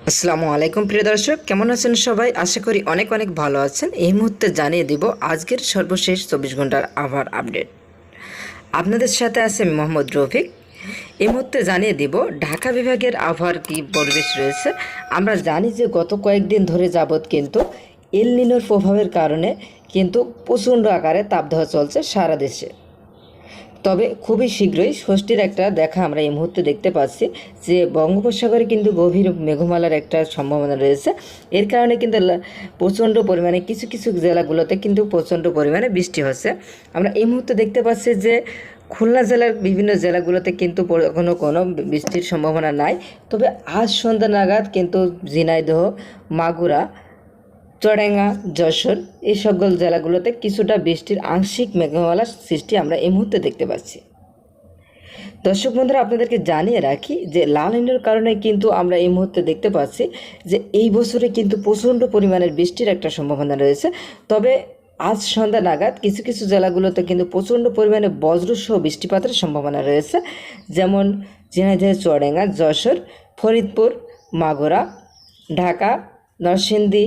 আসসালামু আলাইকুম প্রিয় দর্শক, কেমন আছেন সবাই? আশা করি অনেক অনেক ভালো আছেন। এই মুহূর্তে জানিয়ে দিব আজকের সর্বশেষ 24 ঘন্টার আবহাওয়ার আপডেট। আপনাদের সাথে আছে আমি মোহাম্মদ রফিক। এই মুহূর্তে জানিয়ে দিব ঢাকা বিভাগের আবহাওয়ার কী পরিবেশ রয়েছে। আমরা জানি যে গত কয়েকদিন ধরে যাবৎ কিন্তু এল নিনোর প্রভাবের কারণে কিন্তু প্রচণ্ড আকারে তাপদাহ চলছে সারা দেশে। তবে খুবই শীঘ্রই ষষ্ঠীর একটা দেখা আমরা এই মুহূর্তে দেখতে পাচ্ছি যে বঙ্গোপসাগরে কিন্তু গভীর মেঘমালার একটা সম্ভাবনা রয়েছে। এর কারণে কিন্তু প্রচণ্ড পরিমাণে কিছু কিছু জেলাগুলোতে কিন্তু প্রচণ্ড পরিমাণে বৃষ্টি হচ্ছে। আমরা এই মুহূর্তে দেখতে পাচ্ছি যে খুলনা জেলার বিভিন্ন জেলাগুলোতে কিন্তু কোনো বৃষ্টির সম্ভাবনা নাই। তবে আজ সন্ধ্যা নাগাদ কিন্তু ঝিনাইদহ, মাগুরা, চুয়াডাঙ্গা, যশোর এই সকল জেলাগুলোতে কিছুটা বৃষ্টির আংশিক মেঘমালার সৃষ্টি আমরা এই মুহূর্তে দেখতে পাচ্ছি। দর্শক বন্ধুরা, আপনাদেরকে জানিয়ে রাখি যে লাল নিনোর কারণে কিন্তু আমরা এই মুহূর্তে দেখতে পাচ্ছি যে এই বছরে কিন্তু প্রচণ্ড পরিমাণের বৃষ্টির একটা সম্ভাবনা রয়েছে। তবে আজ সন্ধ্যা নাগাদ কিছু কিছু জেলাগুলোতে কিন্তু প্রচণ্ড পরিমাণে বজ্রসহ বৃষ্টিপাতের সম্ভাবনা রয়েছে, যেমন ঝিনাইদহ, চুয়াডাঙ্গা, যশোর, ফরিদপুর, মাগুরা, ঢাকা, নরসিংদী,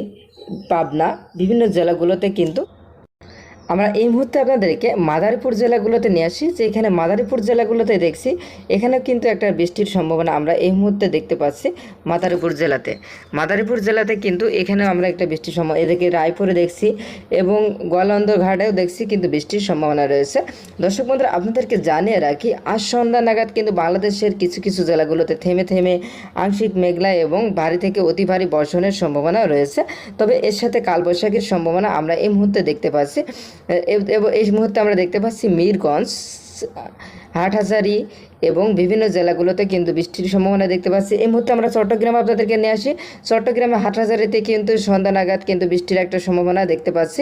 পাবনা বিভিন্ন জেলাগুলোতে কিন্তু আমরা এই মুহূর্তে আপনাদেরকে মাদারীপুর জেলাগুলোতে নিয়ে আসি। যে এখানে মাদারীপুর জেলাগুলোতে দেখছি এখানেও কিন্তু একটা বৃষ্টির সম্ভাবনা আমরা এই মুহূর্তে দেখতে পাচ্ছি। মাদারীপুর জেলাতে কিন্তু এখানেও আমরা একটা বৃষ্টির সম্ভাবনা, এদিকে রায়পুরে দেখছি এবং গোয়ালন্দ ঘাটেও দেখছি কিন্তু বৃষ্টির সম্ভাবনা রয়েছে। দর্শক বন্ধুরা, আপনাদেরকে জানিয়ে রাখি আজ সন্ধ্যা নাগাদ কিন্তু বাংলাদেশের কিছু কিছু জেলাগুলোতে থেমে থেমে আংশিক মেঘলা এবং ভারী থেকে অতি ভারী বর্ষণের সম্ভাবনা রয়েছে। তবে এর সাথে কালবৈশাখীর সম্ভাবনা আমরা এই মুহূর্তে দেখতে পাচ্ছি। এই মুহূর্তে আমরা দেখতে পাচ্ছি মিরগঞ্জ, হাটহাজারী এবং বিভিন্ন জেলাগুলোতে কিন্তু বৃষ্টির সম্ভাবনা দেখতে পাচ্ছি। এই মুহূর্তে আমরা চট্টগ্রাম আপনাদেরকে নিয়ে আসি। চট্টগ্রামে হাটহাজারীতে কিন্তু সন্ধ্যা নাগাদ কিন্তু বৃষ্টির একটা সম্ভাবনা দেখতে পাচ্ছি।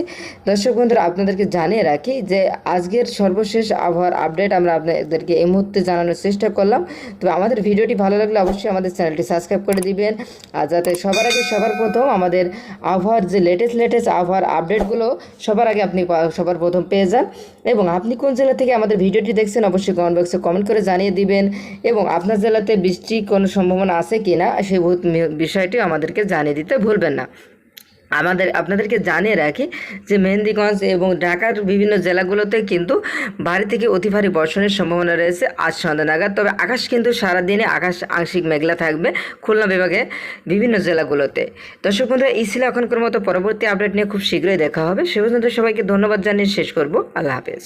দর্শক বন্ধুরা, আপনাদেরকে জানিয়ে রাখি যে আজকের সর্বশেষ আবহাওয়ার আপডেট আমরা আপনাদেরকে এই মুহূর্তে জানানোর চেষ্টা করলাম। তবে আমাদের ভিডিওটি ভালো লাগলে অবশ্যই আমাদের চ্যানেলটি সাবস্ক্রাইব করে দিবেন, আর যাতে সবার আগে সবার প্রথম আমাদের আবহাওয়ার যে লেটেস্ট আবহাওয়ার আপডেটগুলো সবার আগে আপনি সবার প্রথম পেয়ে যান। এবং আপনি কোন জেলা থেকে আমাদের ভিডিওটি দেখছেন অবশ্যই কমেন্ট বক্সে কমেন্ট করে জানিয়ে দিবেন, এবং আপনার জেলাতে বৃষ্টির কোনো সম্ভাবনা আছে কি না সেই বিষয়টি আমাদেরকে জানিয়ে দিতে ভুলবেন না। আপনাদেরকে জানিয়ে রাখি যে মেহেন্দিগঞ্জ এবং ঢাকার বিভিন্ন জেলাগুলোতে কিন্তু ভারী থেকে অতি ভারী বর্ষণের সম্ভাবনা রয়েছে আজ সন্ধ্যা নাগাদ। তবে আকাশ কিন্তু সারাদিনে আংশিক মেঘলা থাকবে খুলনা বিভাগে বিভিন্ন জেলাগুলোতে। দর্শক বন্ধুরা, এই ছিল এখনকার মতো। পরবর্তী আপডেট নিয়ে খুব শীঘ্রই দেখা হবে। সে পর্যন্ত সবাইকে ধন্যবাদ জানিয়ে শেষ করব। আল্লাহ হাফেজ।